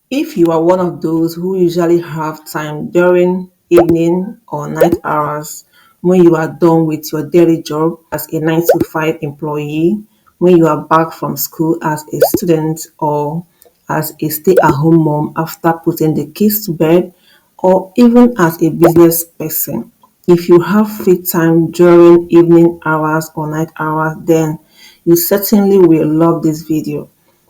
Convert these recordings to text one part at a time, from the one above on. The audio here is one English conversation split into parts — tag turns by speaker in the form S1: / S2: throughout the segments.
S1: If you are one of those who usually have time during evening or night hours when you are done with your daily job as a 9 to 5 employee, when you are back from school as a student or as a stay at home mom after putting the kids to bed, or even as a business person, if you have free time during evening hours or night hours, then you certainly will love this video.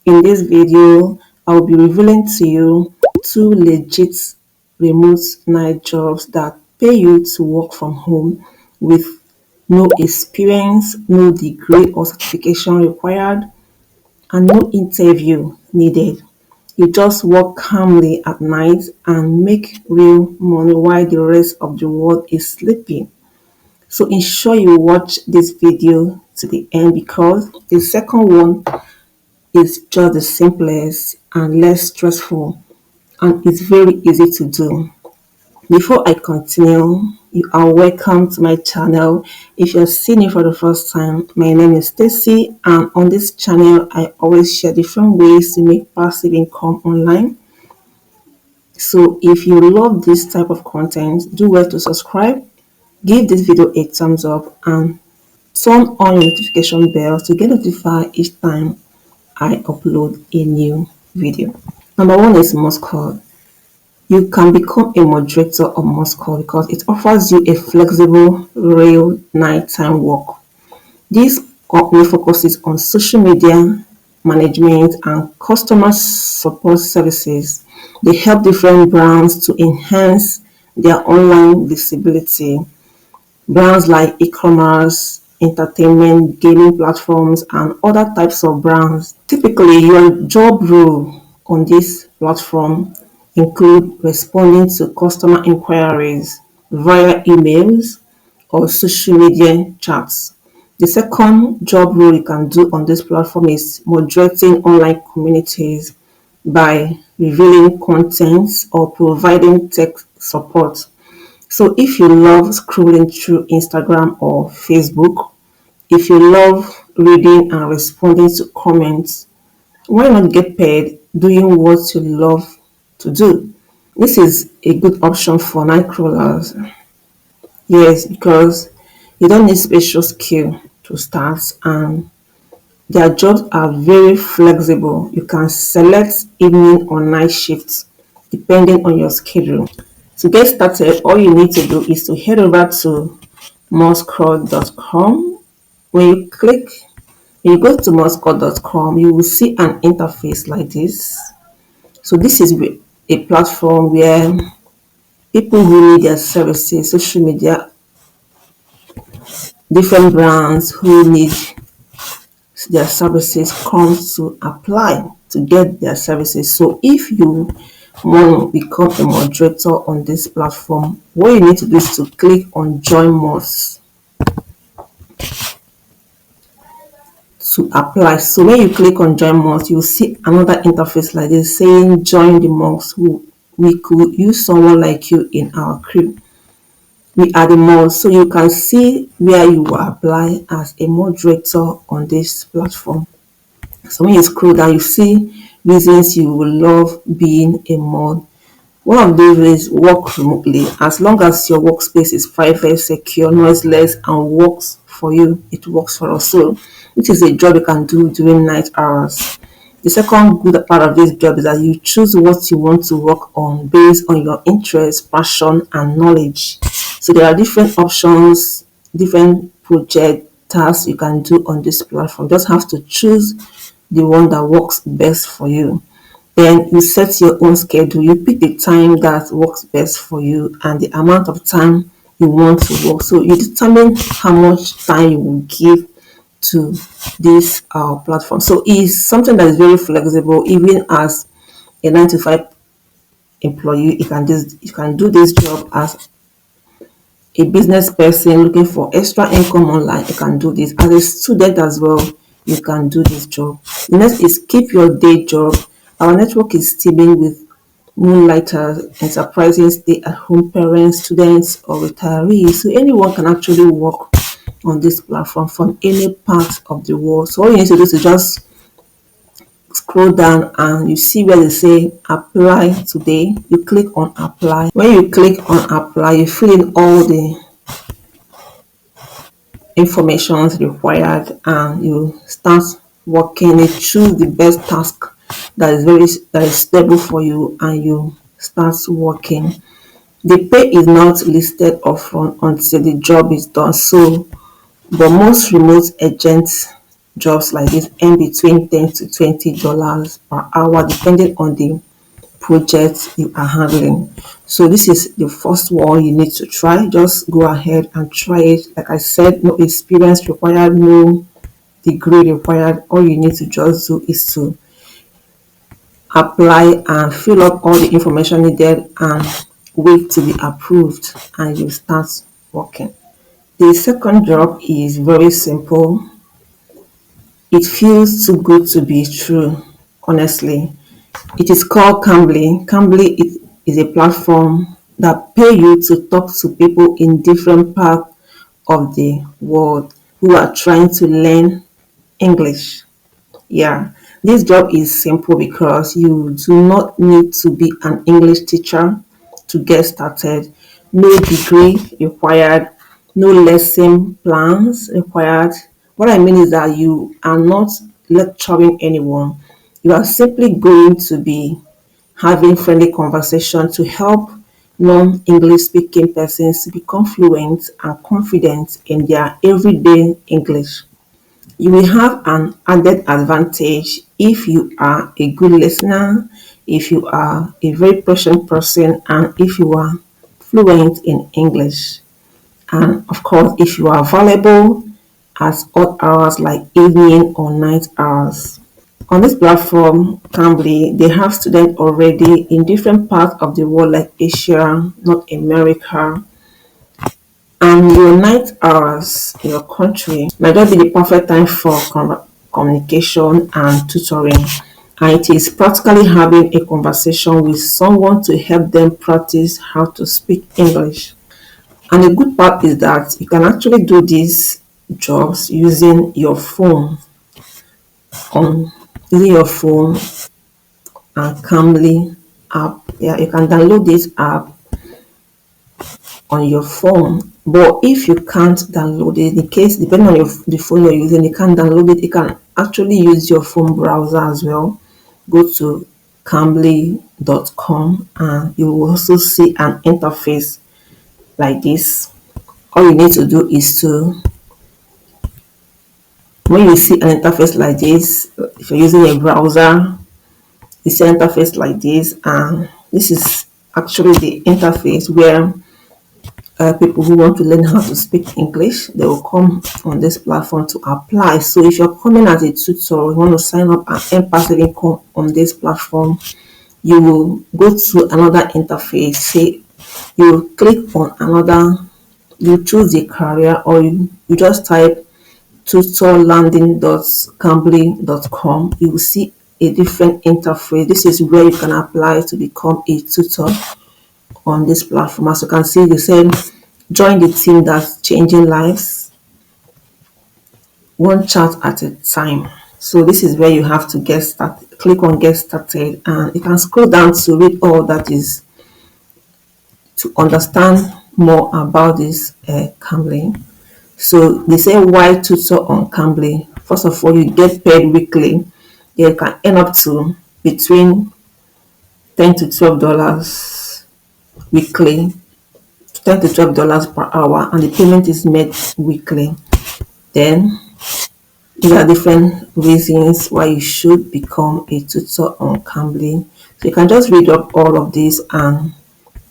S1: In this video, I will be revealing to you two legit remote night jobs that pay you to work from home with no experience, no degree or certification required, and no interview needed. You just work calmly at night and make real money while the rest of the world is sleeping. So ensure you watch this video to the end because the second one is just the simplest and less stressful, and it's very easy to do. Before I continue, you are welcome to my channel. If you're seeing it for the first time, my name is Stacy, and on this channel I always share different ways to make passive income online. So if you love this type of content, do well to subscribe, give this video a thumbs up, and turn on your notification bell to get notified each time I upload a new video. Number one is Muscle. You can become a moderator of Muscle because it offers you a flexible, real nighttime work. This company focuses on social media management and customer support services. They help different brands to enhance their online visibility. Brands like e-commerce, entertainment, gaming platforms, and other types of brands. Typically, your job role on this platform include responding to customer inquiries via emails or social media chats. The second job role you can do on this platform is moderating online communities by revealing contents or providing tech support. So if you love scrolling through Instagram or Facebook, if you love reading and responding to comments, why not get paid doing what you love to do? This is a good option for night crawlers. Yes, because you don't need special skill to start, and their jobs are very flexible. You can select evening or night shifts depending on your schedule. To get started, all you need to do is to head over to morescroll.com. When you go to morescroll.com, you will see an interface like this. So this is a platform where people who need their services, social media, different brands who need their services come to apply to get their services. So if you want to become a moderator on this platform, what you need to do is to click on join Moz to apply. So when you click on join Moz, you'll see another interface like this saying join the Moz. We could use someone like you in our crew. We are the Moz, so you can see where you will apply as a moderator on this platform. So when you scroll down, you see reasons you will love being a mod. One of those is work remotely. As long as your workspace is private, secure, noiseless, and works for you, it works for us. So, which is a job you can do during night hours. The second good part of this job is that you choose what you want to work on based on your interest, passion, and knowledge. So there are different options, different project tasks you can do on this platform. You just have to choose the one that works best for you. Then you set your own schedule. You pick the time that works best for you and the amount of time you want to work. So you determine how much time you will give to this platform. So it's something that is very flexible. Even as a 9 to 5 employee, you can do this job. As a business person looking for extra income online, you can do this. As a student as well, you can do this job. The next is keep your day job. Our network is teeming with moonlighters, enterprising stay-at-home parents, students, or retirees. So anyone can actually work on this platform from any part of the world. So all you need to do is just scroll down and you see where they say apply today. You click on apply. When you click on apply, you fill in all the information required and you start working. You choose the best task that is stable for you and you start working. The pay is not listed upfront until the job is done. So, but most remote agent jobs like this earn between $10 to $20 per hour, depending on the project you are handling. So this is the first one you need to try. Just go ahead and try it. Like I said, no experience required, no degree required. All you need to just do is to apply and fill up all the information needed and wait to be approved and you start working. The second job is very simple. It feels too good to be true, honestly. It is called Cambly. Is a platform that pay you to talk to people in different parts of the world who are trying to learn English. Yeah, this job is simple because you do not need to be an English teacher to get started. No degree required, no lesson plans required. What I mean is that you are not lecturing anyone. You are simply going to be having friendly conversation to help non-English speaking persons to become fluent and confident in their everyday English. You will have an added advantage if you are a good listener, if you are a very patient person, and if you are fluent in English. And of course, if you are available at odd hours like evening or night hours. On this platform, Cambly, they have students already in different parts of the world like Asia, North America, and your night hours in your country might not be the perfect time for communication and tutoring. And it is practically having a conversation with someone to help them practice how to speak English. And the good part is that you can actually do these jobs using your phone on using your phone and Cambly app. Yeah, you can download this app on your phone. But if you can't download it, in case depending on the phone you're using, you can't download it, you can actually use your phone browser as well. Go to cambly.com and you will also see an interface like this. All you need to do is to, when you see an interface like this, if you're using a browser, you see an interface like this, and this is actually the interface where people who want to learn how to speak English, they will come on this platform to apply. So if you're coming as a tutor, you want to sign up and earn passive income on this platform, you will go to another interface. Say you click on another, you choose the career, or you just type tutorlanding.cambly.com. You will see a different interface. This is where you can apply to become a tutor on this platform. As you can see, they said join the team that's changing lives one chat at a time. So this is where you have to get started. Click on get started and you can scroll down to read all that is to understand more about this Cambly. So they say why tutor on Cambly. First of all, you get paid weekly. You can earn up to between $10 to $12 weekly, $10 to $12 per hour, and the payment is made weekly. Then there are different reasons why you should become a tutor on Cambly. So you can just read up all of this, and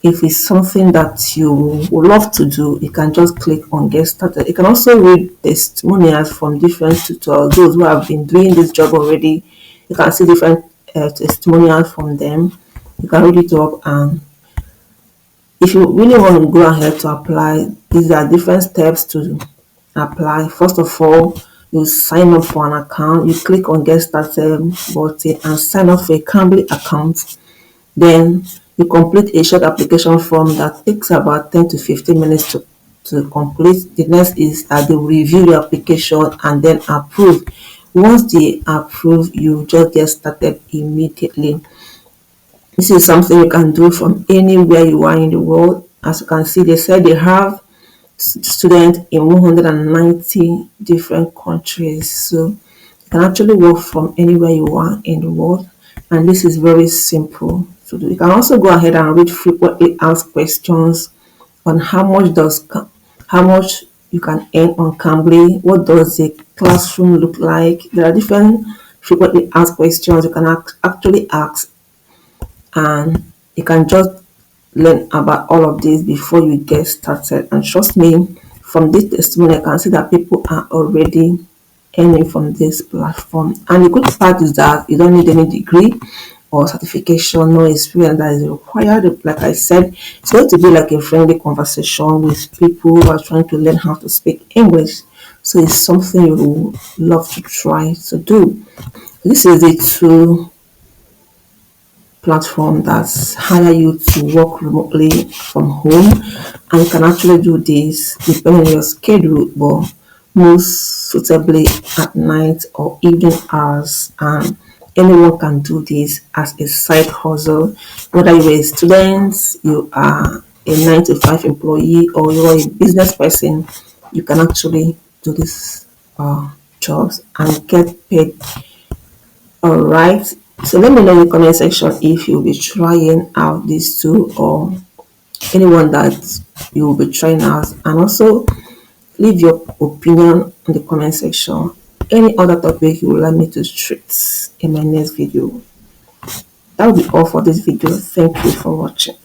S1: if it's something that you would love to do, you can just click on get started. You can also read testimonials from different tutors, those who have been doing this job already. You can see different testimonials from them. You can read it up, and if you really want to go ahead to apply, these are different steps to apply. First of all, you sign up for an account. You click on get started button and sign up for a Cambly account. Then you complete a short application form that takes about 10 to 15 minutes to complete. The next is that they will review your application and then approve. Once they approve, you just get started immediately. This is something you can do from anywhere you are in the world. As you can see, they said they have students in 190 different countries. So you can actually work from anywhere you are in the world. And this is very simple to do. You can also go ahead and read frequently asked questions on how much you can earn on Cambly. What does a classroom look like? There are different frequently asked questions you can actually ask, and you can just learn about all of this before you get started. And trust me, from this testimony, I can see that people are already earning from this platform. And the good part is that you don't need any degree or certification, no experience that is required. Like I said, it's going to be like a friendly conversation with people who are trying to learn how to speak English. So it's something you will love to try to do. This is the two platform that's hire you to work remotely from home, and you can actually do this depending on your schedule, but most suitably at night or evening hours. And anyone can do this as a side hustle, whether you're a student, you are a 9 to 5 employee, or you're a business person. You can actually do this jobs and get paid. All right. So let me know in the comment section if you'll be trying out these two, or anyone that you will be trying out, and also leave your opinion in the comment section. Any other topic you would like me to treat in my next video. That will be all for this video. Thank you for watching.